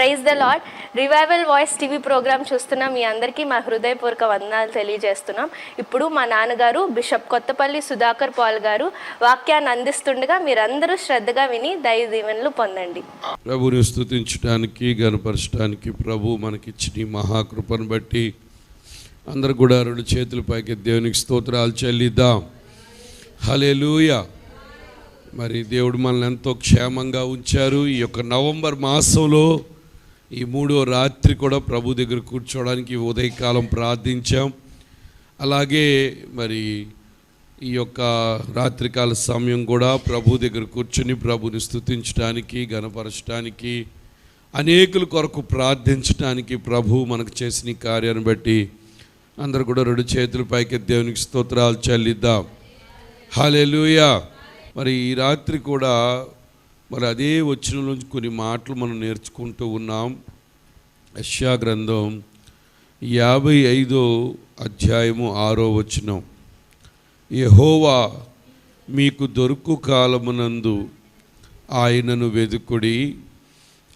Praise the Lord. Revival voice TV program చూస్తున్న మీ అందరికీ మా హృదయపూర్వక వందనాలు తెలియజేస్తున్నాం. ఇప్పుడు మా నాన్నగారు బిషప్ కొత్తపల్లి సుధాకర్ పాల్ గారు వాక్యాన్ని అందిస్తుండగా మీరందరూ శ్రద్ధగా విని దైవ దీవెనలు పొందండి. ప్రభుని స్తుతించడానికి గణపరచడానికి ప్రభు మనకిచ్చిన మహాకృపను బట్టి అందరు కూడా రెండు చేతుల పైకి దేవునికి స్తోత్రాలు చెల్లిద్దాం. హల్లెలూయా. మరి దేవుడు మనల్ని ఎంతో క్షేమంగా ఉంచారు. ఈ యొక్క నవంబర్ మాసంలో ఈ 3వ రాత్రి కూడా ప్రభు దగ్గర కూర్చోవడానికి ఉదయకాలం ప్రార్థించాం. అలాగే మరి ఈ యొక్క రాత్రికాల సమయం కూడా ప్రభు దగ్గర కూర్చుని ప్రభుని స్తుతించడానికి గణపరచడానికి అనేకుల కొరకు ప్రార్థించడానికి ప్రభు మనకు చేసిన కార్యాన్ని బట్టి అందరూ కూడా రెండు చేతుల పైకి దేవునికి స్తోత్రాలు చెల్లిద్దాం. హల్లెలూయా. మరి ఈ రాత్రి కూడా మరి అదే వచనం నుంచి కొన్ని మాటలు మనం నేర్చుకుంటూ ఉన్నాం. యెషయా గ్రంథం 55వ అధ్యాయము 6వ వచనం. యెహోవా మీకు దొరుకు కాలమునందు ఆయనను వెదుకుడి,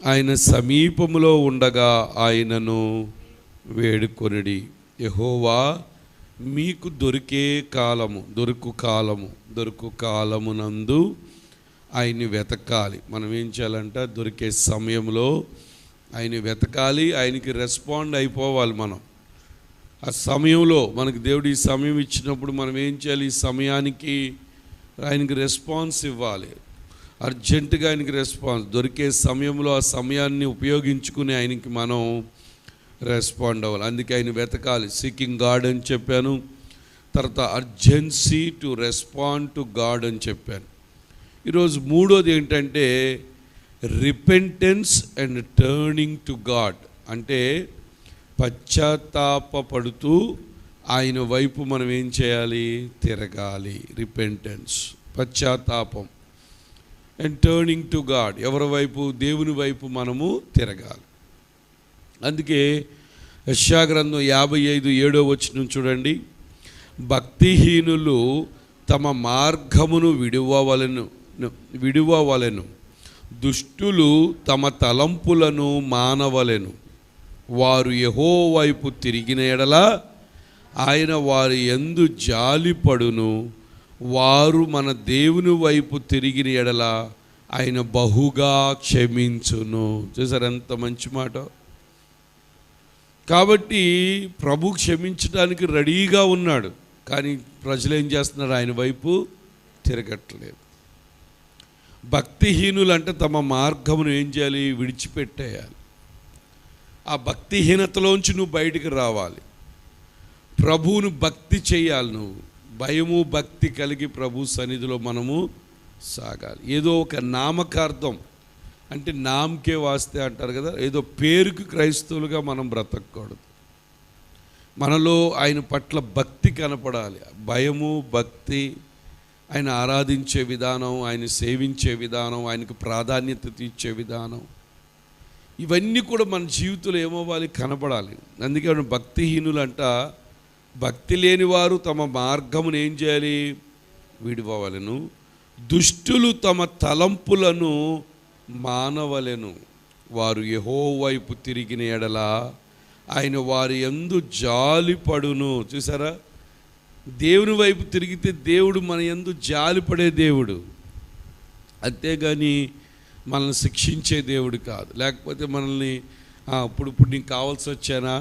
ఆయన సమీపములో ఉండగా ఆయనను వేడుకొనిడి. యెహోవా మీకు దొరికే కాలము, దొరుకు కాలమునందు ఆయన్ని వెతకాలి. మనం ఏం చేయాలంటే దొరికే సమయంలో ఆయన్ని వెతకాలి, ఆయనకి రెస్పాండ్ అయిపోవాలి. మనం ఆ సమయంలో మనకి దేవుడు ఈ సమయం ఇచ్చినప్పుడు మనం ఏం చేయాలి? ఈ సమయానికి ఆయనకి రెస్పాన్స్ ఇవ్వాలి. అర్జెంటుగా ఆయనకి రెస్పాన్స్ దొరికే సమయంలో ఆ సమయాన్ని ఉపయోగించుకుని ఆయనకి మనం రెస్పాండ్ అవ్వాలి. అందుకే ఆయన వెతకాలి. సీకింగ్ గాడ్ అని చెప్పాను. తర్వాత urgency to respond to God అని చెప్పాను. ఈరోజు 3వది ఏంటంటే repentance and turning to God. అంటే పశ్చాత్తాపడుతూ ఆయన వైపు మనం ఏం చేయాలి? తిరగాలి. రిపెంటెన్స్, పశ్చాత్తాపం. అండ్ టర్నింగ్ టు గాడ్, ఎవరి వైపు? దేవుని వైపు మనము తిరగాలి. అందుకే యెషయా గ్రంథం 55:7 వచనం చూడండి. భక్తిహీనులు తమ మార్గమును విడువవలెను, దుష్టులు తమ తలంపులను మానవలెను. వారు యెహోవా వైపు తిరిగిన ఎడల ఆయన వారి యందు జాలిపడును. వారు మన దేవుని వైపు తిరిగిన ఎడల ఆయన బహుగా క్షమించును. చూసారు ఎంత మంచి మాట. కాబట్టి ప్రభు క్షమించడానికి రెడీగా ఉన్నాడు. కానీ ప్రజలు ఏం చేస్తున్నారు? ఆయన వైపు తిరగట్లేదు. భక్తిహీనులు అంటే తమ మార్గమును ఏం చేయాలి? విడిచిపెట్టేయాలి. ఆ భక్తిహీనతలోంచి నువ్వు బయటికి రావాలి. ప్రభువును భక్తి చేయాలి. నువ్వు భయము భక్తి కలిగి ప్రభు సన్నిధిలో మనము సాగాలి. ఏదో ఒక నామకార్థం అంటే నామకే వాస్తే అంటారు కదా, ఏదో పేరుకు క్రైస్తవులుగా మనం బ్రతకూడదు. మనలో ఆయన పట్ల భక్తి కనపడాలి. భయము భక్తి, ఆయన ఆరాధించే విధానం, ఆయన సేవించే విధానం, ఆయనకు ప్రాధాన్యత ఇచ్చే విధానం, ఇవన్నీ కూడా మన జీవితంలో ఏమవ్వాలి? కనపడాలి. అందుకే భక్తిహీనులు అంట భక్తి లేని వారు తమ మార్గమును ఏం చేయాలి? విడిపోవాలను. దుష్టులు తమ తలంపులను మానవలెను. వారు యెహోవా వైపు తిరిగిన ఎడల ఆయన వారి యందు జాలిపడును. చూసారా? దేవుని వైపు తిరిగితే దేవుడు మన యందు జాలిపడే దేవుడు, అంతేగాని మనల్ని శిక్షించే దేవుడు కాదు. లేకపోతే మనల్ని ఇప్పుడు నీకు కావాల్సి వచ్చానా,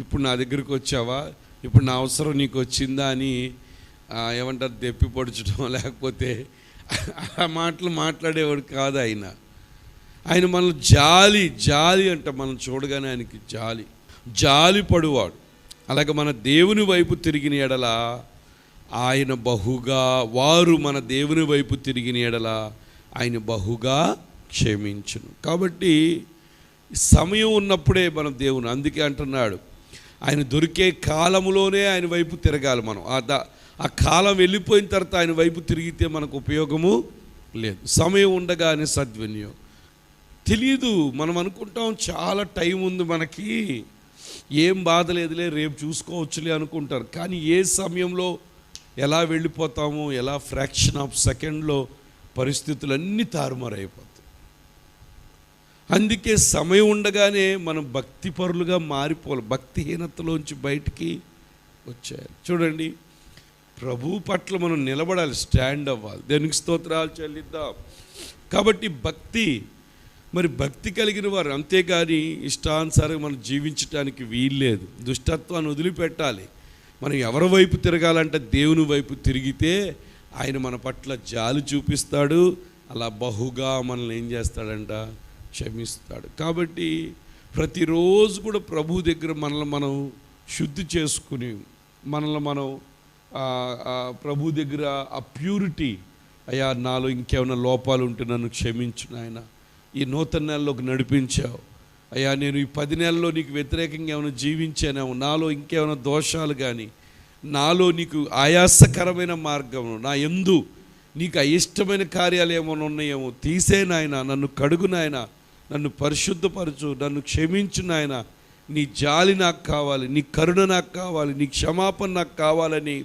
ఇప్పుడు నా దగ్గరికి వచ్చావా, ఇప్పుడు నా అవసరం నీకు వచ్చిందా అని ఏమంటారు దెప్పి పొడచడం, లేకపోతే ఆ మాటలు మాట్లాడేవాడు కాదు ఆయన. ఆయన మనల్ని జాలి అంట మనం చూడగానే ఆయనకి జాలి పడువాడు. అలాగే మన దేవుని వైపు తిరిగిన ఎడల ఆయన బహుగా, వారు మన దేవుని వైపు తిరిగిన ఎడల ఆయన బహుగా క్షమించును. కాబట్టి సమయం ఉన్నప్పుడే మనం దేవుని, అందుకే అంటున్నాడు ఆయన దొరికే కాలంలోనే ఆయన వైపు తిరగాలి. మనం ఆ కాలం వెళ్ళిపోయిన తర్వాత ఆయన వైపు తిరిగితే మనకు ఉపయోగము లేదు. సమయం ఉండగానే సద్వినియోగం. తెలియదు, మనం అనుకుంటాం చాలా టైం ఉంది మనకి, ఏం బాధ లేదులే, రేపు చూసుకోవచ్చులే అనుకుంటారు. కానీ ఏ సమయంలో ఎలా వెళ్ళిపోతామో, ఎలా ఫ్రాక్షన్ ఆఫ్ సెకండ్లో పరిస్థితులన్నీ తారుమారైపోతాయి. అందుకే సమయం ఉండగానే మనం భక్తిపరులుగా మారిపోవాలి, భక్తిహీనతలోంచి బయటికి వచ్చేయాలి. చూడండి, ప్రభు పట్ల మనం నిలబడాలి, స్టాండ్ అవ్వాలి. దేనికి స్తోత్రాలు చెల్లిద్దాం. కాబట్టి భక్తి కలిగిన వారు, అంతేగాని ఇష్టానుసారంగా మనం జీవించడానికి వీల్లేదు. దుష్టత్వాన్ని వదిలిపెట్టాలి. మనం ఎవరి వైపు తిరగాలంటే దేవుని వైపు తిరిగితే ఆయన మన పట్ల జాలి చూపిస్తాడు, అలా బహుగా మనల్ని ఏం చేస్తాడంట, క్షమిస్తాడు. కాబట్టి ప్రతిరోజు కూడా ప్రభు దగ్గర మనల్ని మనం శుద్ధి చేసుకుని, మనల్ని మనం ప్రభు దగ్గర ఆ ప్యూరిటీ, అయ్యా నాలో ఇంకేమైనా లోపాలు ఉంటే నన్ను క్షమించు నాయన, ఈ నూతన నెలలోకి నడిపించావు అయ్యా, నేను ఈ 10 నెలల్లో నీకు వ్యతిరేకంగా ఏమైనా జీవించానేమో, నాలో ఇంకేమైనా దోషాలు కానీ, నాలో నీకు ఆయాసకరమైన మార్గం, నా యందు నీకు అయిష్టమైన కార్యాలు ఏమైనా ఉన్నాయేమో తీసే నాయన, నన్ను కడుగు నాయన, నన్ను పరిశుద్ధపరచు, నన్ను క్షమించు నాయన, నీ జాలి నాకు కావాలి, నీ కరుణ నాకు కావాలి, నీ క్షమాపణ నాకు కావాలని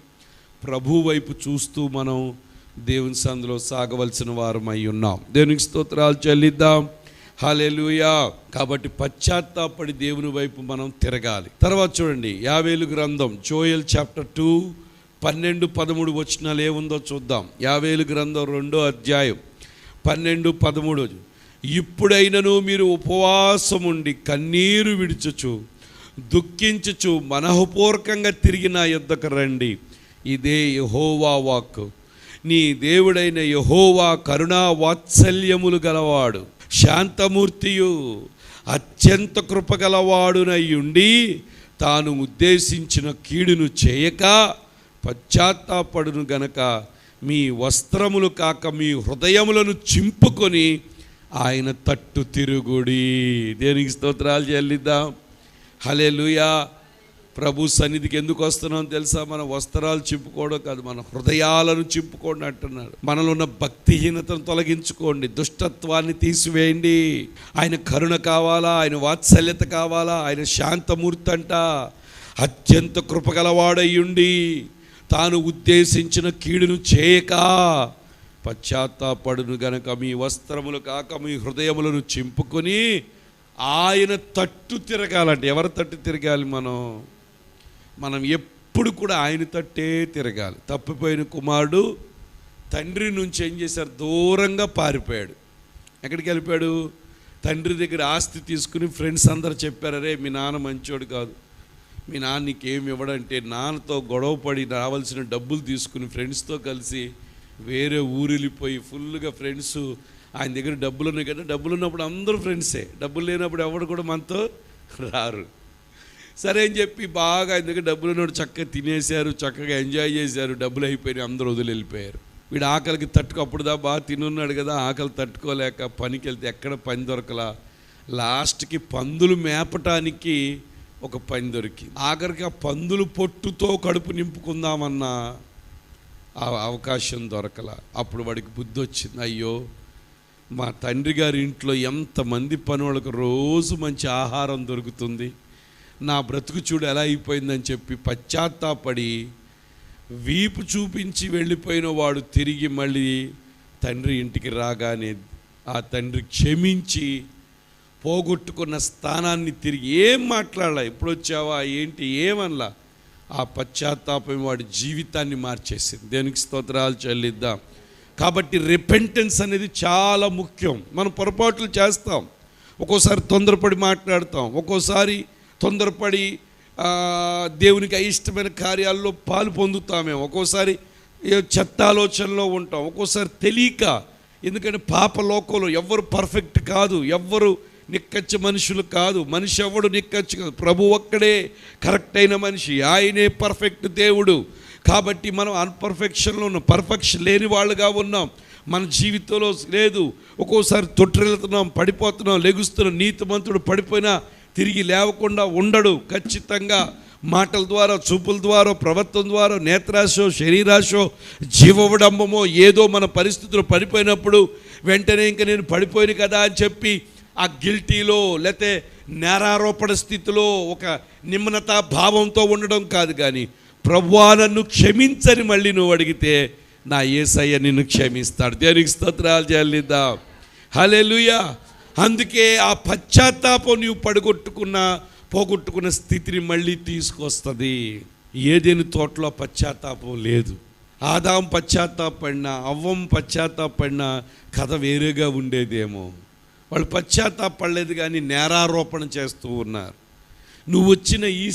ప్రభు వైపు చూస్తూ మనం దేవుని సందులో సాగవలసిన వారమై ఉన్నాం. దేవునికి స్తోత్రాలు చెల్లిద్దాం. హల్లెలూయా. కాబట్టి పశ్చాత్తాపడి దేవుని వైపు మనం తిరగాలి. తర్వాత చూడండి, యావేలు గ్రంథం, జోయల్ చాప్టర్ 2 12-13 వచనాలు ఏముందో చూద్దాం. యావేలు గ్రంథం 2వ అధ్యాయం 12-13. ఇప్పుడైనను మీరు ఉపవాసం ఉండి కన్నీరు విడుచుచు దుఃఖించుచు మనఃపూర్వకంగా తిరిగి నా యొద్దకు రండి. ఇదే యెహోవా వాక్కు. నీ దేవుడైన యెహోవా కరుణా వాత్సల్యములు గలవాడు, శాంతమూర్తియు, అత్యంత కృపగలవాడునయ్యుండి తాను ఉద్దేశించిన కీడును చేయక పశ్చాత్తాపడును గనక మీ వస్త్రములు కాక మీ హృదయములను చింపుకొని ఆయన తట్టు తిరుగుడి. దేనికి స్తోత్రాలు చెల్లిద్దాం. హల్లెలూయా. ప్రభు సన్నిధికి ఎందుకు వస్తున్నాం తెలుసా? మన వస్త్రాలు చింపుకోవడం కాదు, మన హృదయాలను చింపుకోండి అంటున్నాడు. మనలో ఉన్న భక్తిహీనతను తొలగించుకోండి, దుష్టత్వాన్ని తీసివేయండి. ఆయన కరుణ కావాలా, ఆయన వాత్సల్యత కావాలా, ఆయన శాంతమూర్తి అంట, అత్యంత కృపగలవాడయ్యుండి తాను ఉద్దేశించిన కీడును చేయక పశ్చాత్తాపడును గనక మీ వస్త్రములు కాక మీ హృదయములను చింపుకొని ఆయన తట్టు తిరగాలంటే. ఎవరి తట్టు తిరగాలి? మనం ఎప్పుడు కూడా ఆయన తట్టే తిరగాలి. తప్పిపోయిన కుమారుడు తండ్రి నుంచి ఏం చేశారు? దూరంగా పారిపోయాడు. ఎక్కడికి వెళ్ళిపోయాడు? తండ్రి దగ్గర ఆస్తి తీసుకుని ఫ్రెండ్స్ అందరు చెప్పారు, అరే మీ నాన్న మంచోడు కాదు, మీ నాన్న నీకేమి ఇవ్వడంటే నాన్నతో గొడవపడి రావాల్సిన డబ్బులు తీసుకుని ఫ్రెండ్స్తో కలిసి వేరే ఊరు వెళ్ళిపోయి ఫుల్గా ఫ్రెండ్స్, ఆయన దగ్గర డబ్బులు ఉన్నాయి కదా, డబ్బులు ఉన్నప్పుడు అందరూ ఫ్రెండ్సే, డబ్బులు లేనప్పుడు ఎవడు కూడా మనతో రారు. సరే అని చెప్పి బాగా ఆయన దగ్గర డబ్బులు ఉన్నప్పుడు చక్కగా తినేశారు, చక్కగా ఎంజాయ్ చేశారు, డబ్బులు అయిపోయినాయి, అందరూ వదిలి వెళ్ళిపోయారు. వీడు ఆకలికి అప్పుడుదా బాగా తినున్నాడు కదా, ఆకలి తట్టుకోలేక పనికి వెళ్తే ఎక్కడ పని దొరకలా, లాస్ట్కి పందులు మేపటానికి ఒక పని దొరికింది. ఆఖరికి ఆ పందులు పొట్టుతో కడుపు నింపుకుందామన్నా ఆ అవకాశం దొరకలా. అప్పుడు వాడికి బుద్ధి వచ్చింది, అయ్యో మా తండ్రి గారి ఇంట్లో ఎంతమంది పనులకు రోజు మంచి ఆహారం దొరుకుతుంది, నా బ్రతుకు చూడు ఎలా అయిపోయిందని చెప్పి పశ్చాత్తాపడి వీపు చూపించి వెళ్ళిపోయిన వాడు తిరిగి మళ్ళీ తండ్రి ఇంటికి రాగానే ఆ తండ్రి క్షమించి పోగొట్టుకున్న స్థానాన్ని తిరిగి ఏం మాట్లాడాల, ఎప్పుడు వచ్చావా ఏంటి ఏమనలా, ఆ పశ్చాత్తాపం వాడి జీవితాన్ని మార్చేసింది. దేనికి స్తోత్రాలు చెల్లిద్దాం. కాబట్టి రిపెంటెన్స్ అనేది చాలా ముఖ్యం. మనం పొరపాట్లు చేస్తాం, ఒక్కోసారి తొందరపడి మాట్లాడతాం, ఒక్కోసారి తొందరపడి దేవునికి అయిష్టమైన కార్యాల్లో పాలు పొందుతామేమో, ఒక్కోసారి చెత్త ఆలోచనలో ఉంటాం, ఒక్కోసారి తెలియక. ఎందుకంటే పాప లోకంలో ఎవ్వరు పర్ఫెక్ట్ కాదు, ఎవ్వరు నిక్కచ్చ మనుషులు కాదు, మనిషి ఎవడు నిక్కచ్చు కాదు, ప్రభు ఒక్కడే కరెక్ట్ అయిన మనిషి, ఆయనే పర్ఫెక్ట్ దేవుడు. కాబట్టి మనం అన్పర్ఫెక్షన్లో ఉన్నాం, పర్ఫెక్షన్ లేని వాళ్ళుగా ఉన్నాం, మన జీవితంలో లేదు. ఒక్కోసారి తొట్టిల్లుతున్నాం, పడిపోతున్నాం, లెగుస్తున్నాం. నీతిమంతుడు పడిపోయినా తిరిగి లేవకుండా ఉండడు. ఖచ్చితంగా మాటల ద్వారా, చూపుల ద్వారా, ప్రవర్తన ద్వారా, నేత్రాశో, శరీరాశో, జీవవిడంబమో ఏదో మన పరిస్థితులు పడిపోయినప్పుడు వెంటనే ఇంక నేను పడిపోయిన కదా అని చెప్పి ఆ గిల్టీలో లేతే నేరారోపణ స్థితిలో ఒక నిమ్నతా భావంతో ఉండడం కాదు, కానీ ప్రభువా నన్ను క్షమించని మళ్ళీ నువ్వు అడిగితే నా యేసయ్య నిన్ను క్షమిస్తాడు. దేనికి స్తోత్రాలు చెల్లిద్దాం. హల్లెలూయా. అందుకే ఆ పశ్చాత్తాపం నీవు పోగొట్టుకున్న స్థితిని మళ్ళీ తీసుకొస్తుంది. ఏదైనా తోటలో పశ్చాత్తాపం లేదు. ఆదాం పశ్చాత్తాపడినా, అవ్వం పశ్చాత్తాపడినా కథ వేరేగా ఉండేదేమో. వాళ్ళు పశ్చాత్తాపడలేదు కానీ నేరారోపణ చేస్తూ ఉన్నారు. నువ్వు వచ్చిన ఈ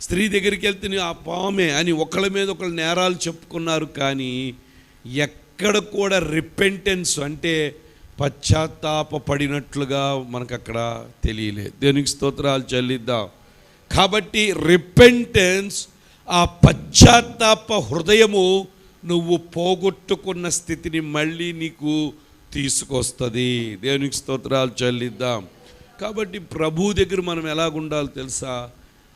స్త్రీ దగ్గరికి వెళ్తే ఆ పామే అని ఒకళ్ళ మీద ఒకళ్ళు నేరాలు చెప్పుకున్నారు. కానీ ఎక్కడ కూడా రిపెంటెన్స్ అంటే పశ్చాత్తాపడినట్లుగా మనకు అక్కడ తెలియలేదు. దేవునికి స్తోత్రాలు చెల్లిద్దాం. కాబట్టి రిపెంటెన్స్, ఆ పశ్చాత్తాప హృదయము నువ్వు పోగొట్టుకున్న స్థితిని మళ్ళీ నీకు తీసుకొస్తుంది. దేవునికి స్తోత్రాలు చెల్లిద్దాం. కాబట్టి ప్రభు దగ్గర మనం ఎలాగుండాలో తెలుసా?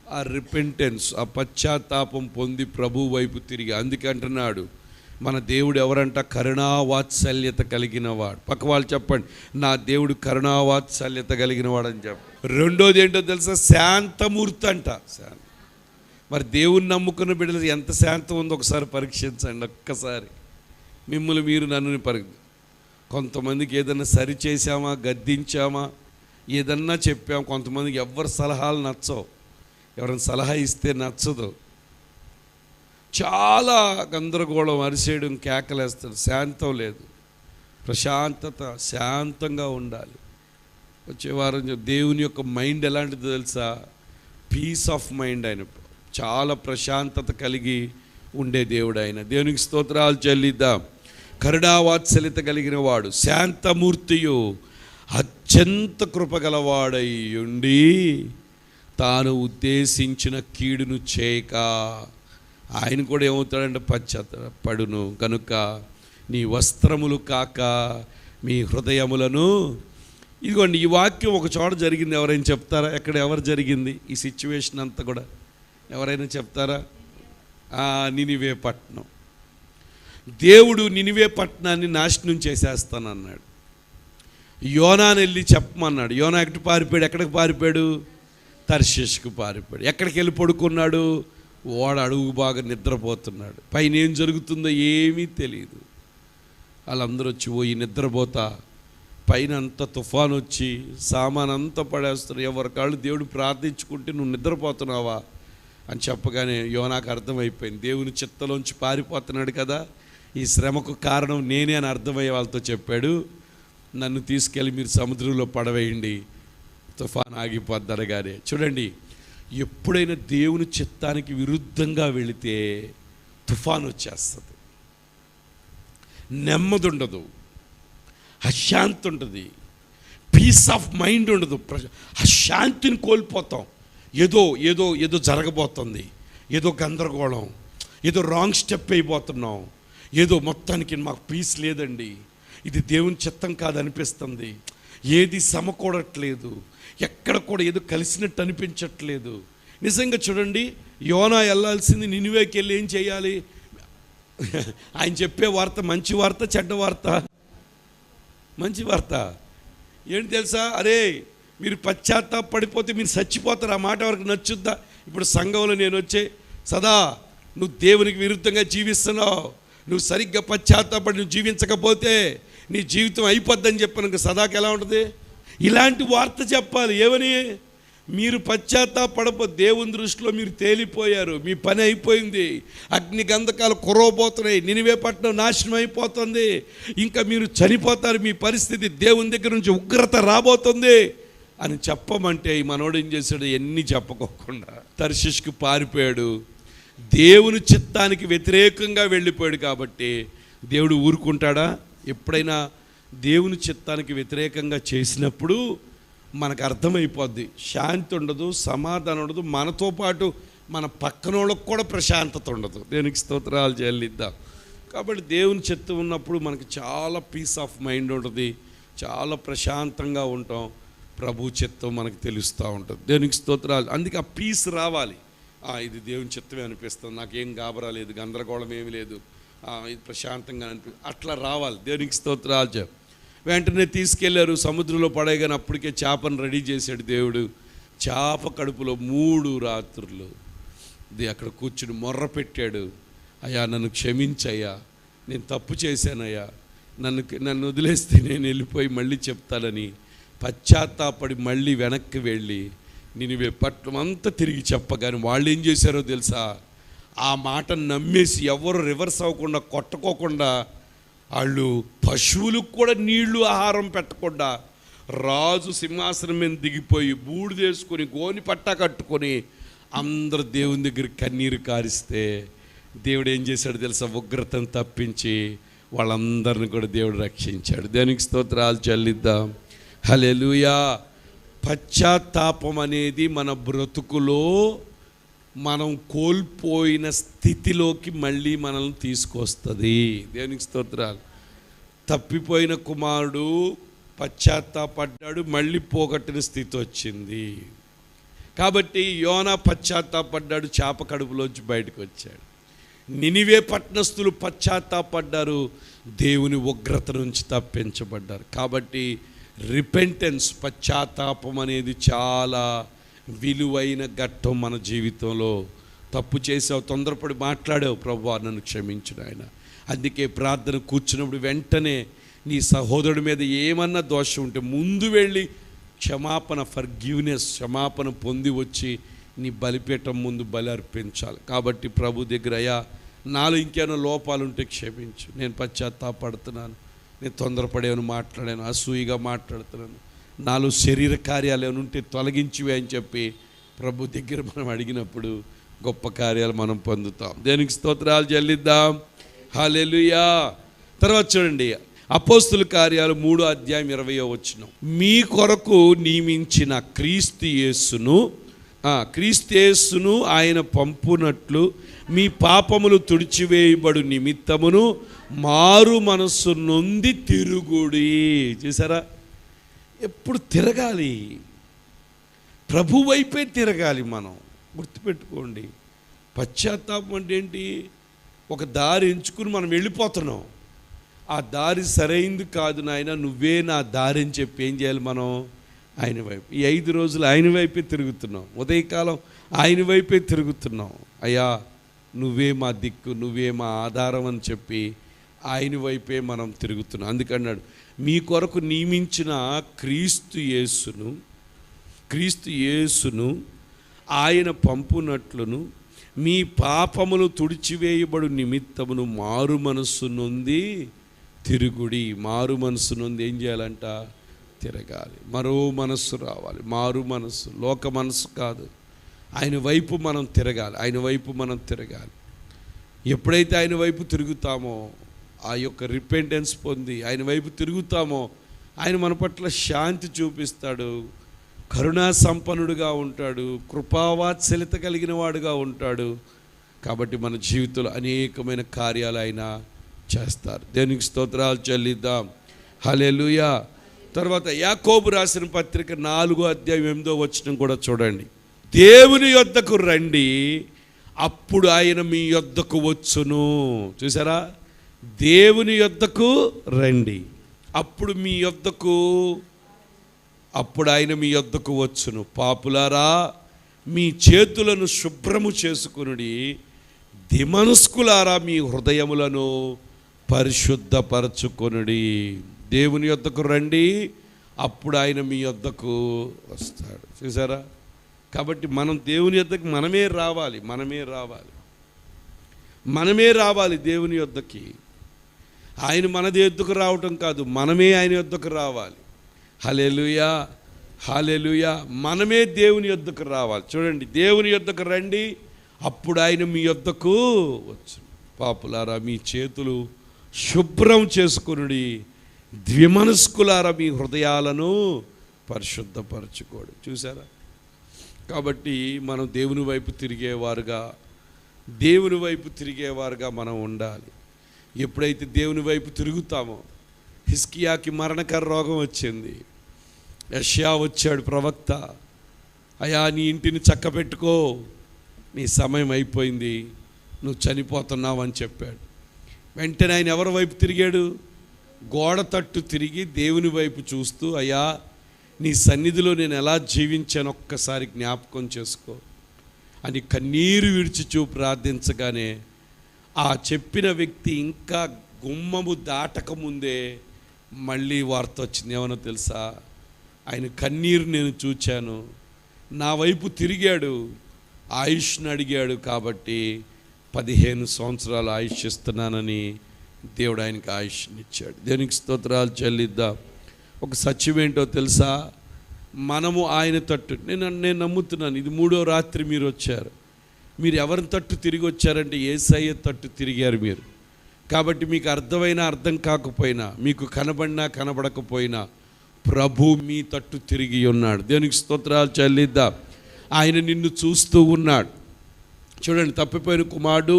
ఆ రిపెంటెన్స్, ఆ పశ్చాత్తాపం పొంది ప్రభు వైపు తిరిగి. అందుకంటున్నాడు మన దేవుడు ఎవరంట? కరుణావాత్సల్యత కలిగిన వాడు. పక్క వాళ్ళు చెప్పండి, నా దేవుడు కరుణావాత్సల్యత కలిగిన వాడు అని చెప్పండి. రెండోది ఏంటో తెలుసా? శాంతమూర్తి అంట. మరి దేవుని నమ్ముకున్న బిడ్డలు ఎంత శాంతం ఉందో ఒకసారి పరీక్షించండి. ఒక్కసారి మిమ్మల్ని మీరు నన్ను కొంతమందికి ఏదైనా సరి చేశామా, గద్దించామా, ఏదన్నా చెప్పాము. కొంతమందికి ఎవరి సలహాలు నచ్చవు. ఎవరైనా సలహా ఇస్తే నచ్చదు. చాలా గందరగోళం, అరిసేయడం, కేకలేస్తాడు. శాంతం లేదు. ప్రశాంతత, శాంతంగా ఉండాలి. వచ్చే వారం దేవుని యొక్క మైండ్ ఎలాంటిదో తెలుసా? Peace of mind. ఆయన చాలా ప్రశాంతత కలిగి ఉండే దేవుడు ఆయన. దేవునికి స్తోత్రాలు చెల్లిద్దాం. కరుణావాత్సల్యత కలిగిన వాడు, శాంతమూర్తియు, అత్యంత కృపగలవాడై ఉండి తాను ఉద్దేశించిన కీడును చేయక. ఆయన కూడా ఏమవుతాడంటే పశ్చాత్తాపడును కనుక నీ వస్త్రములు కాక మీ హృదయములను. ఇదిగోండి, ఈ వాక్యం ఒక చోట జరిగింది. ఎవరైనా చెప్తారా? ఎక్కడ ఎవరు జరిగింది ఈ సిచ్యువేషన్ అంతా కూడా? ఎవరైనా చెప్తారా? నినివే పట్టణం. దేవుడు నినివే పట్టణాన్ని నాశనం చేసేస్తానన్నాడు. యోనాని వెళ్ళి చెప్పమన్నాడు. యోనా ఎక్కడికి పారిపోయాడు? ఎక్కడికి పారిపోయాడు? తర్షీషుకు పారిపోయాడు. ఎక్కడికి వెళ్ళి పడుకున్నాడు? ఓడ అడుగు బాగా నిద్రపోతున్నాడు. పైన ఏం జరుగుతుందో ఏమీ తెలియదు. వాళ్ళందరూ వచ్చి పోయి నిద్రపోతా, పైన అంతా తుఫాను వచ్చి సామాన్ అంతా పడేస్తారు. ఎవరి కాళ్ళు దేవుడు ప్రార్థించుకుంటే నువ్వు నిద్రపోతున్నావా అని చెప్పగానే యోనాకు అర్థమైపోయింది. దేవుని చిత్తలోంచి పారిపోతున్నాడు కదా, ఈ శ్రమకు కారణం నేనే అని అర్థమయ్యే వాళ్ళతో చెప్పాడు. నన్ను తీసుకెళ్ళి మీరు సముద్రంలో పడవేయండి, తుఫాన్ ఆగిపోద్దనగానే. చూడండి, ఎప్పుడైనా దేవుని చిత్తానికి విరుద్ధంగా వెళితే తుఫాన్ వచ్చేస్తుంది. నెమ్మది ఉండదు, అశాంతి ఉంటుంది, పీస్ ఆఫ్ మైండ్ ఉండదు. అశాంతిని కోల్పోతాం. ఏదో ఏదో ఏదో జరగబోతుంది, ఏదో గందరగోళం, ఏదో రాంగ్ స్టెప్ అయిపోతున్నాం, ఏదో మొత్తానికి మాకు పీస్ లేదండి, ఇది దేవుని చిత్తం కాదనిపిస్తుంది, ఏది సమకూడట్లేదు, ఎక్కడ కూడా ఏదో కలిసినట్టు అనిపించట్లేదు. నిజంగా చూడండి, యోనా వెళ్ళాల్సింది నినివేకి వెళ్ళి ఏం చేయాలి? ఆయన చెప్పే వార్త మంచి వార్త, చెడ్డ వార్త? మంచి వార్త. ఏంటి తెలుసా? అరే మీరు పశ్చాత్తాపడిపోతే మీరు చచ్చిపోతారు. ఆ మాట వరకు నచ్చుద్దా? ఇప్పుడు సంఘంలో నేను వచ్చే సదా నువ్వు దేవునికి విరుద్ధంగా జీవిస్తున్నావు, నువ్వు సరిగ్గా పశ్చాత్తాపడి నువ్వు జీవించకపోతే నీ జీవితం అయిపోద్దని చెప్పినాక సదాకి ఎలా ఉంటుంది? ఇలాంటి వార్త చెప్పాలి. ఏమని? మీరు పశ్చాత్తాపడపో, దేవుని దృష్టిలో మీరు తేలిపోయారు, మీ పని అయిపోయింది, అగ్ని గంధకాలు కురవబోతున్నాయి, నినివే పట్టణం నాశనం అయిపోతుంది, ఇంకా మీరు చనిపోతారు, మీ పరిస్థితి దేవుని దగ్గర నుంచి ఉగ్రత రాబోతుంది అని చెప్పమంటే ఈ మనోడు ఏం చేశాడు? ఎన్ని చెప్పకోకుండా తర్షీషుకు పారిపోయాడు. దేవుని చిత్తానికి వ్యతిరేకంగా వెళ్ళిపోయాడు. కాబట్టి దేవుడు ఊరుకుంటాడా? ఎప్పుడైనా దేవుని చిత్తానికి వ్యతిరేకంగా చేసినప్పుడు మనకు అర్థమైపోద్ది. శాంతి ఉండదు, సమాధానం ఉండదు, మనతో పాటు మన పక్కనోళ్ళకు కూడా ప్రశాంతత ఉండదు. దేవునికి స్తోత్రాలు చెల్లిద్దాం. కాబట్టి దేవుని చిత్తం ఉన్నప్పుడు మనకి చాలా పీస్ ఆఫ్ మైండ్ ఉంటుంది, చాలా ప్రశాంతంగా ఉంటాం. ప్రభు చిత్తం మనకు తెలుస్తూ ఉంటుంది. దేవునికి స్తోత్రాలు. అందుకే ఆ పీస్ రావాలి. ఇది దేవుని చిత్తమే అనిపిస్తుంది, నాకేం గాబరాలేదు, గందరగోళం ఏమీ లేదు, ఇది ప్రశాంతంగా అట్లా రావాలి. దేవునికి స్తోత్రాలు. వెంటనే తీసుకెళ్లారు, సముద్రంలో పడేయగానే అప్పటికే చేపను రెడీ చేశాడు దేవుడు. చేప కడుపులో 3 రాత్రులు అక్కడ కూర్చుని మొర్ర పెట్టాడు. అయ్యా నన్ను క్షమించయ్యా, నేను తప్పు చేశానయ్యా, నన్ను వదిలేస్తే నేను వెళ్ళిపోయి మళ్ళీ చెప్తానని పశ్చాత్తాపడి మళ్ళీ వెనక్కి వెళ్ళి నినివే పట్టణం అంతా తిరిగి చెప్పగానే వాళ్ళు ఏం చేశారో తెలుసా? ఆ మాట నమ్మేసి ఎవరు రివర్స్ అవ్వకుండా కొట్టుకోకుండా వాళ్ళు పశువులకు కూడా నీళ్లు ఆహారం పెట్టకుండా రాజు సింహాసనం మీద దిగిపోయి బూడిదేసుకొని గోని పట్టా కట్టుకొని అందరు దేవుని దగ్గర కన్నీరు కారిస్తే దేవుడు ఏం చేశాడు తెలుసా? ఉగ్రతను తప్పించి వాళ్ళందరిని కూడా దేవుడు రక్షించాడు. దేనికి స్తోత్రాలు చెల్లిద్దాం. హల్లెలూయా. పశ్చాత్తాపం అనేది మన బ్రతుకులో మనం కోల్పోయిన స్థితిలోకి మళ్ళీ మనల్ని తీసుకొస్తుంది. దేవునికి స్తోత్రాలు. తప్పిపోయిన కుమారుడు పశ్చాత్తాపడ్డాడు, మళ్ళీ పోగొట్టిన స్థితి వచ్చింది. కాబట్టి యోనా పశ్చాత్తాపడ్డాడు, చేప కడుపులోంచి బయటకు వచ్చాడు. నినివే పట్టణస్థులు పశ్చాత్తాపడ్డారు, దేవుని ఉగ్రత నుంచి తప్పించబడ్డారు. కాబట్టి రిపెంటెన్స్, పశ్చాత్తాపం అనేది చాలా విలువైన ఘట్టం మన జీవితంలో. తప్పు చేసావు, తొందరపడి మాట్లాడావు, ప్రభువా నన్ను క్షమించు నాయన. అందుకే ప్రార్థన కూర్చున్నప్పుడు వెంటనే నీ సహోదరుడి మీద ఏమన్నా దోషం ఉంటే ముందు వెళ్ళి క్షమాపణ, ఫర్గివ్నెస్, క్షమాపణ పొంది వచ్చి నీ బలిపీఠం ముందు బలి అర్పించాలి. కాబట్టి ప్రభు దగ్గర, అయ్యా నాలో ఇంకేమైనా లోపాలుంటే క్షమించు, నేను పశ్చాత్తాపడుతున్నాను, నేను తొందరపడేమని మాట్లాడాను, అసూయిగా మాట్లాడుతున్నాను, నాలో శరీర కార్యాలు ఏమైనా ఉంటే తొలగించివే అని చెప్పి ప్రభు దగ్గర మనం అడిగినప్పుడు గొప్ప కార్యాలు మనం పొందుతాం. దేనికి స్తోత్రాలు చెల్లిద్దాం. హల్లెలూయా. తర్వాత చూడండి, అపోస్తుల కార్యాలు 3:20 మీ కొరకు నియమించిన క్రీస్తు యేసును ఆయన పంపునట్లు మీ పాపములు తుడిచివేయబడు నిమిత్తమును మారు మనస్సు నొంది తిరుగుడి. చూసారా? ఎప్పుడు తిరగాలి, ప్రభు వైపే తిరగాలి. మనం గుర్తుపెట్టుకోండి, పశ్చాత్తాపం అంటే ఏంటి? ఒక దారి ఎంచుకుని మనం వెళ్ళిపోతున్నాం, ఆ దారి సరైంది కాదు నాయన, నువ్వే నా దారి అని చెప్పి ఏం చేయాలి? మనం ఆయన వైపు, ఈ 5 రోజులు ఆయన వైపే తిరుగుతున్నాం, ఉదయకాలం ఆయన వైపే తిరుగుతున్నాం. అయ్యా నువ్వే మా దిక్కు, నువ్వే మా ఆధారం అని చెప్పి ఆయన వైపే మనం తిరుగుతున్నాం. అందుకన్నాడు, మీ కొరకు నియమించిన క్రీస్తు యేసును ఆయన పంపునట్లును మీ పాపములు తుడిచివేయబడు నిమిత్తమును మారు మనస్సు నొంది తిరుగుడి. మారు మనస్సు నొంది ఏం చేయాలంట? తిరగాలి. మరో మనస్సు రావాలి, మారు మనస్సు, లోక మనస్సు కాదు. ఆయన వైపు మనం తిరగాలి, ఆయన వైపు మనం తిరగాలి. ఎప్పుడైతే ఆయన వైపు తిరుగుతామో, ఆ యొక్క రిపెంటెన్స్ పొంది ఆయన వైపు తిరుగుతామో, ఆయన మన పట్ల శాంతి చూపిస్తాడు, కరుణా సంపన్నుడుగా ఉంటాడు, కృపావాత్సల్యత కలిగిన వాడుగా ఉంటాడు. కాబట్టి మన జీవితంలో అనేకమైన కార్యాలు ఆయన చేస్తారు. దేనికి స్తోత్రాలు చెల్లిద్దాం. హల్లెలూయా. తర్వాత యాకోబు రాసిన పత్రిక 4:8 కూడా చూడండి. దేవుని యొద్దకు రండి, అప్పుడు ఆయన మీ యొద్దకు వచ్చును. చూసారా? దేవుని యొద్దకు రండి, అప్పుడు ఆయన మీ యొద్దకు వచ్చును. పాపులారా, మీ చేతులను శుభ్రము చేసుకునుడి, దిమనస్కులారా మీ హృదయములను పరిశుద్ధపరచుకొనుడి. దేవుని యొద్దకు రండి, అప్పుడు ఆయన మీ యొద్దకు వస్తాడు. చూసారా? కాబట్టి మనం దేవుని యొద్దకు మనమే రావాలి దేవుని యొద్దకి. ఆయన మన యొద్దకు రావటం కాదు, మనమే ఆయన యొద్దకు రావాలి. హల్లెలూయా, హల్లెలూయా. మనమే దేవుని యొద్దకు రావాలి. చూడండి, దేవుని యొద్దకు రండి, అప్పుడు ఆయన మీ యొద్దకు వచ్చు. పాపులారా, మీ చేతులు శుభ్రం చేసుకునుడి, ద్విమనస్కులారా మీ హృదయాలను పరిశుద్ధపరచుకోడు. చూసారా? కాబట్టి మనం దేవుని వైపు తిరిగేవారుగా మనం ఉండాలి. ఎప్పుడైతే దేవుని వైపు తిరుగుతామో, హిజ్కియాకి మరణకర రోగం వచ్చింది, యెషయా వచ్చాడు ప్రవక్త, అయ్యా నీ ఇంటిని చక్కబెట్టుకో, నీ సమయం అయిపోయింది, నువ్వు చనిపోతున్నావు అని చెప్పాడు. వెంటనే ఆయన ఎవరి వైపు తిరిగాడు? గోడ తట్టు తిరిగి దేవుని వైపు చూస్తూ, అయ్యా నీ సన్నిధిలో నేను ఎలా జీవించాను ఒక్కసారి జ్ఞాపకం చేసుకో అని కన్నీరు విడిచిచూ ప్రార్థించగానే ఆ చెప్పిన వ్యక్తి ఇంకా గుమ్మము దాటకముందే మళ్ళీ వార్త వచ్చింది. ఏమన్నా తెలుసా? ఆయన కన్నీరు నేను చూచాను, నా వైపు తిరిగాడు, ఆయుష్ను అడిగాడు, కాబట్టి 15 సంవత్సరాలు ఆయుష్ ఇస్తున్నానని దేవుడు ఆయనకి ఆయుష్నిచ్చాడు. దేవునికి స్తోత్రాలు చెల్లిద్దాం. ఒక సత్యం ఏంటో తెలుసా? మనము ఆయన తట్టు, నేను నమ్ముతున్నాను, ఇది 3వ రాత్రి మీరు వచ్చారు. మీరు ఎవరి తట్టు తిరిగి వచ్చారంటే యేసయ్య తట్టు తిరిగారు మీరు. కాబట్టి మీకు అర్థమైనా అర్థం కాకపోయినా, మీకు కనబడినా కనబడకపోయినా ప్రభు మీ తట్టు తిరిగి ఉన్నాడు. దేవునికి స్తోత్రాలు చెల్లిద్దాం. ఆయన నిన్ను చూస్తూ ఉన్నాడు. చూడండి, తప్పిపోయిన కుమారుడు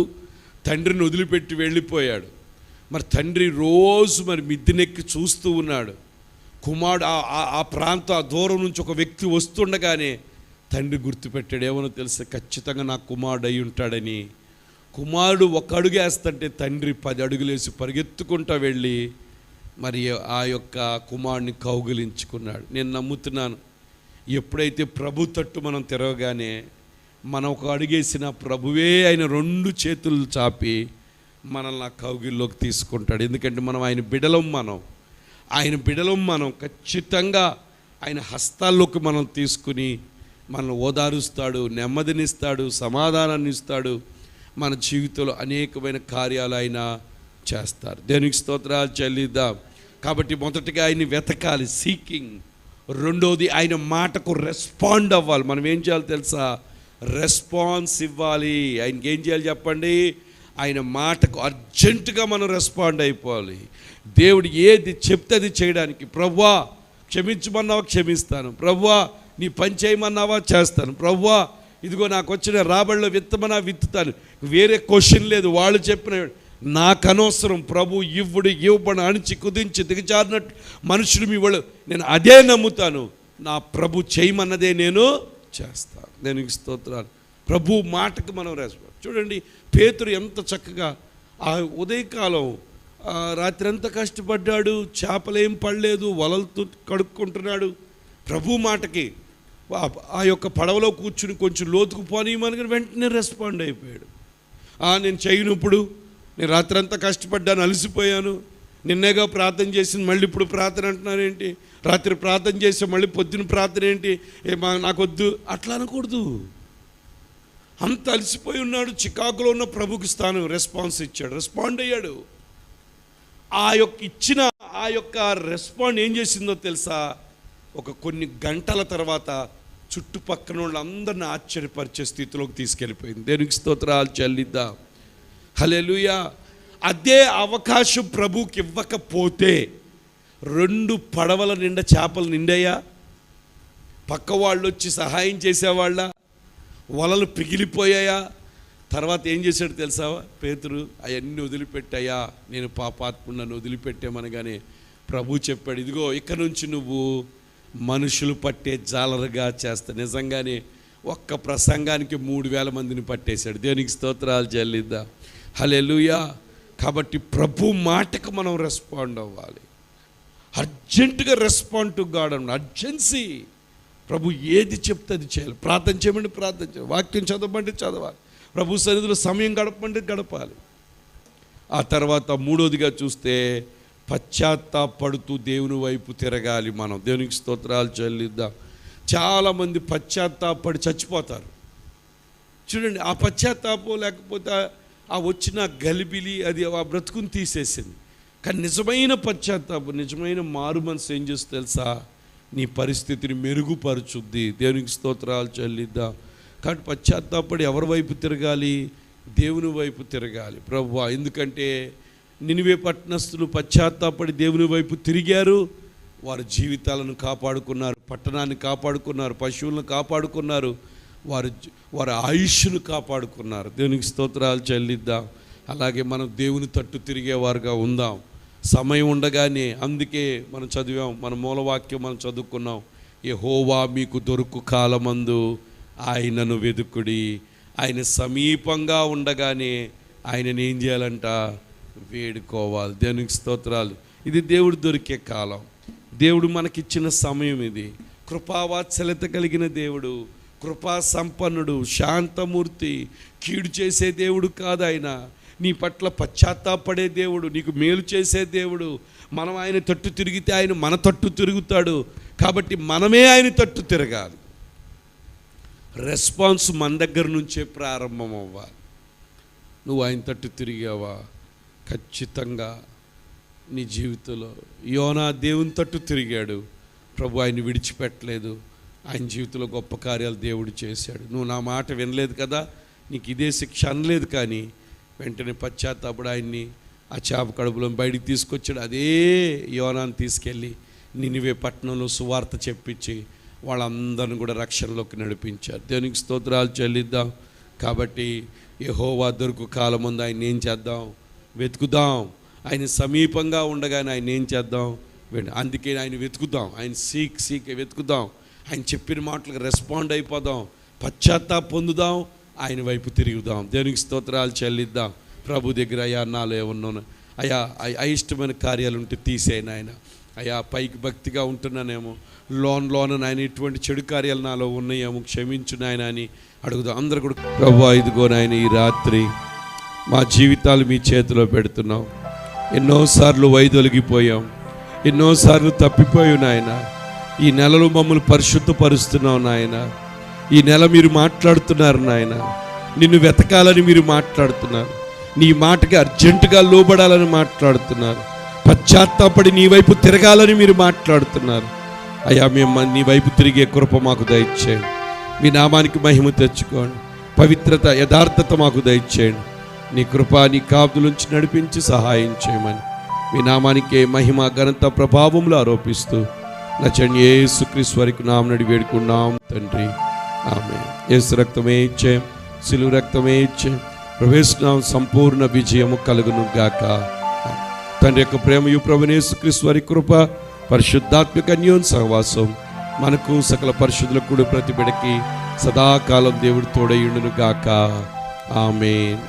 తండ్రిని వదిలిపెట్టి వెళ్ళిపోయాడు. మరి తండ్రి రోజు మిద్దెనెక్కి చూస్తూ ఉన్నాడు. కుమారుడు ఆ ప్రాంతం, ఆ దూరం నుంచి ఒక వ్యక్తి వస్తుండగానే తండ్రి గుర్తుపెట్టాడు. ఏమో తెలుసా? ఖచ్చితంగా నా కుమారుడు అయి ఉంటాడని. కుమారుడు ఒక అడుగు వేస్తుంటే తండ్రి 10 అడుగులేసి పరిగెత్తుకుంటూ వెళ్ళి మరి ఆ యొక్క కుమారుడిని కౌగిలించుకున్నాడు. నేను నమ్ముతున్నాను, ఎప్పుడైతే ప్రభు తట్టు మనం తిరగగానే మనం ఒక అడుగేసిన ప్రభువే ఆయన 2 చేతులు చాపి మనల్ని ఆ కౌగిల్లోకి తీసుకుంటాడు. ఎందుకంటే మనం ఆయన బిడలం. ఆయన బిడలం. ఖచ్చితంగా ఆయన హస్తాల్లోకి మనం తీసుకుని మనల్ని ఓదారుస్తాడు, నెమ్మదినిస్తాడు, సమాధానాన్ని ఇస్తాడు. మన జీవితంలో అనేకమైన కార్యాలు ఆయన చేస్తారు. దేవునికి స్తోత్రాలు చెల్లిద్దాం. కాబట్టి మొదటిగా ఆయన్ని వెతకాలి, సీకింగ్. రెండోది ఆయన మాటకు రెస్పాండ్ అవ్వాలి. మనం ఏం చేయాలి తెలుసా? రెస్పాన్స్ ఇవ్వాలి. ఆయనకి ఏం చేయాలి చెప్పండి? ఆయన మాటకు అర్జెంటుగా మనం రెస్పాండ్ అయిపోవాలి. దేవుడు ఏది చెప్తే అది చేయడానికి. ప్రభువా క్షమించమన్నావా? క్షమిస్తాను. ప్రభువా నీ పని చేయమన్నావా? చేస్తాను. ప్రభువా ఇదిగో నాకు వచ్చిన రాబడిలో విత్తమన్నా విత్తుతాను. వేరే క్వశ్చన్ లేదు. వాళ్ళు చెప్పిన నాకు అనవసరం. ప్రభు ఇవ్వబడి అణిచి కుదించి దిగజారినట్టు మనుషులు మీ వాళ్ళు, నేను అదే నమ్ముతాను. నా ప్రభు చేయమన్నదే నేను చేస్తాను. నేను స్తోత్రాలు. ప్రభు మాటకు మనం రెస్పాండ్. చూడండి, పేతురు ఎంత చక్కగా ఆ ఉదయకాలం రాత్రి ఎంత కష్టపడ్డాడు, చేపలేం పడలేదు, వలలతో కడుక్కుంటున్నాడు. ప్రభు మాటకి ఆ యొక్క పడవలో కూర్చుని కొంచెం లోతుకు పోనీయమని వెంటనే రెస్పాండ్ అయిపోయాడు. నేను చేయను, ఇప్పుడు నేను రాత్రి అంతా కష్టపడ్డాను, అలసిపోయాను, నిన్నేగా ప్రార్థన చేసింది, మళ్ళీ ఇప్పుడు ప్రార్థన అంటున్నాను ఏంటి? రాత్రి ప్రార్థన చేసా, మళ్ళీ పొద్దున ప్రార్థన ఏంటి? నాకొద్దు, అట్లా అనకూడదు. అంత అలసిపోయి ఉన్నాడు. చికాకులో ఉన్న ప్రభుకి స్థానం రెస్పాన్స్ ఇచ్చాడు, రెస్పాండ్ అయ్యాడు. ఇచ్చిన ఆ యొక్క రెస్పాండ్ ఏం చేసిందో తెలుసా? కొన్ని గంటల తర్వాత చుట్టుపక్కల వాళ్ళందరిని ఆశ్చర్యపరిచే స్థితిలోకి తీసుకెళ్ళిపోయింది. దేవునికి స్తోత్రాలు చెల్లిద్దాం. హల్లెలూయా. అదే అవకాశం ప్రభుకి ఇవ్వకపోతే 2 పడవల నిండా చేపలు నిండాయా? పక్క వాళ్ళు వచ్చి సహాయం చేసేవాళ్ళ? వలలు పిగిలిపోయాయా? తర్వాత ఏం చేశాడు తెలుసా పేతురు? అవన్నీ వదిలిపెట్టాయా, నేను పాపాత్ములను వదిలిపెట్టామనగానే ప్రభు చెప్పాడు, ఇదిగో ఇక నుంచి నువ్వు మనుషులు పట్టే జాలరుగా చేస్తా. నిజంగానే ఒక్క ప్రసంగానికి 3000 మందిని పట్టేశాడు. దేవునికి స్తోత్రాలు చెల్లిద్దాం. హల్లెలూయా. కాబట్టి ప్రభు మాటకు మనం రెస్పాండ్ అవ్వాలి. అర్జెంటుగా రెస్పాండ్ టు గాడ్ అన్న అర్జెన్సీ. ప్రభు ఏది చెప్తే అది చేయాలి. ప్రార్థన చేయమంటే ప్రార్థన చేయాలి, వాక్యం చదవమంటే చదవాలి, ప్రభు సన్నిధిలో సమయం గడపమంటే గడపాలి. ఆ తర్వాత 3వదిగా చూస్తే పశ్చాత్తాపడుతూ దేవుని వైపు తిరగాలి మనం. దేవునికి స్తోత్రాలు చెల్లిద్దాం. చాలామంది పశ్చాత్తాపడి చచ్చిపోతారు. చూడండి, ఆ పశ్చాత్తాపం లేకపోతే ఆ వచ్చిన గలిబిలి అది ఆ బ్రతుకుని తీసేసింది. కానీ నిజమైన పశ్చాత్తాపం, నిజమైన మారు మనసు ఏం చేస్తుంది తెలుసా? నీ పరిస్థితిని మెరుగుపరుచుద్ది. దేవునికి స్తోత్రాలు చెల్లిద్దాం. కాబట్టి పశ్చాత్తాపడి ఎవరి వైపు తిరగాలి? దేవుని వైపు తిరగాలి. ప్రభువా, ఎందుకంటే నినివే పట్టణస్థులు పశ్చాత్తాపడి దేవుని వైపు తిరిగారు. వారి జీవితాలను కాపాడుకున్నారు, పట్టణాన్ని కాపాడుకున్నారు, పశువులను కాపాడుకున్నారు, వారి ఆయుష్ను కాపాడుకున్నారు. దేవునికి స్తోత్రాలు చెల్లిద్దాం. అలాగే మనం దేవుని తట్టు తిరిగేవారుగా ఉందాం. సమయం ఉండగానే, అందుకే మనం చదివాం, మన మూలవాక్యం మనం చదువుకున్నాం, యెహోవా మీకు దొరుకు కాలమందు ఆయనను వెదుకుడి. ఆయన సమీపంగా ఉండగానే ఆయనను ఏం చేయాలంట? వేడుకోవాలి. దేవునికి స్తోత్రాలు. ఇది దేవుడు దొరికే కాలం, దేవుడు మనకిచ్చిన సమయం. ఇది కృపావాత్సల్యత కలిగిన దేవుడు, కృపా సంపన్నుడు, శాంతమూర్తి, కీడు చేసే దేవుడు కాదు ఆయన. నీ పట్ల పశ్చాత్తాపడే దేవుడు, నీకు మేలు చేసే దేవుడు. మనం ఆయన తట్టు తిరిగితే ఆయన మన తట్టు తిరుగుతాడు. కాబట్టి మనమే ఆయన తట్టు తిరగాలి. రెస్పాన్స్ మన దగ్గర నుంచే ప్రారంభం అవ్వాలి. నువ్వు ఆయన తట్టు తిరిగావా? ఖచ్చితంగా నీ జీవితంలో యోనా దేవుని తట్టు తిరిగాడు, ప్రభు ఆయన్ని విడిచిపెట్టలేదు. ఆయన జీవితంలో గొప్ప కార్యాలు దేవుడు చేశాడు. నువ్వు నా మాట వినలేదు కదా, నీకు ఇదే శిక్ష అనలేదు, కానీ వెంటనే పశ్చాత్తాపడి ఆయన్ని ఆ చేప కడుపులో బయటికి తీసుకొచ్చాడు. అదే యోనాను తీసుకెళ్ళి నినివే పట్టణంలో సువార్త చెప్పించి వాళ్ళందరిని కూడా రక్షణలోకి నడిపించారు. దేవునికి స్తోత్రాలు చెల్లిద్దాం. కాబట్టి యెహోవా దొరుకు కాలం ముందు ఆయన ఏం చేద్దాం? వెతుకుదాం. ఆయన సమీపంగా ఉండగానే ఆయన ఏం చేద్దాం? అందుకే ఆయన వెతుకుదాం. ఆయన సీక్ వెతుకుదాం. ఆయన చెప్పిన మాటలకు రెస్పాండ్ అయిపోదాం, పశ్చాత్తాప పొందుదాం, ఆయన వైపు తిరుగుదాం. దేవునికి స్తోత్రాలు చెల్లిద్దాం. ప్రభు దగ్గర అయ్యా నాలో ఏమన్నాను, అయ్యా అయిష్టమైన కార్యాలు ఉంటే తీసేయను ఆయన. అయ్యా పైకి భక్తిగా ఉంటున్నానేమో, లోన నాయన ఇటువంటి చెడు కార్యాలు నాలో ఉన్నాయేమో, క్షమించు నాయన అని అడుగుదాం. అందరూ కూడా ప్రభు ఇదిగో నాయన ఈ రాత్రి మా జీవితాలు మీ చేతిలో పెడుతున్నాం. ఎన్నోసార్లు వైదొలిగిపోయాం, ఎన్నోసార్లు తప్పిపోయాం నాయన. ఈ నెలలో మమ్మల్ని పరిశుద్ధపరుస్తున్నావు నాయన. ఈ నెల మీరు మాట్లాడుతున్నారు నాయన, నిన్ను వెతకాలని మీరు మాట్లాడుతున్నారు, నీ మాటకి అర్జెంటుగా లోబడాలని మాట్లాడుతున్నారు, పశ్చాత్తాపడి నీ వైపు తిరగాలని మీరు మాట్లాడుతున్నారు. అయ్యా మేము నీ వైపు తిరిగే కృప మాకు దయచేయండి. మీ నామానికి మహిమ తెచ్చుకోండి. పవిత్రత యథార్థత మాకు దయచేయండి. నీ కృప నీ కాపుదలుంచి నడిపించి సహాయం చేయమని మీ నామానికే మహిమ ఘనత ప్రభావములు ఆరోపిస్తూ నచండి యేసుక్రీస్తు వారికి నామమున వేడుకున్నాం తండ్రి, ఆమేన్. యేసు రక్తమే ఇచ్చేం, సిలువ రక్తమే ఇచ్చేం, ప్రవేశనాం సంపూర్ణ విజయము కలుగును గాక. తండ్రి యొక్క ప్రేమయు ప్రభువైన యేసుక్రీస్తు వారి కృప, పరిశుద్ధాత్మిక అన్యోన్య సహవాసం మనకు సకల పరిశుద్ధులకు కూడా ప్రతి బిడ్డకి సదాకాలం దేవుడు తోడయుండును గాక. ఆమేన్.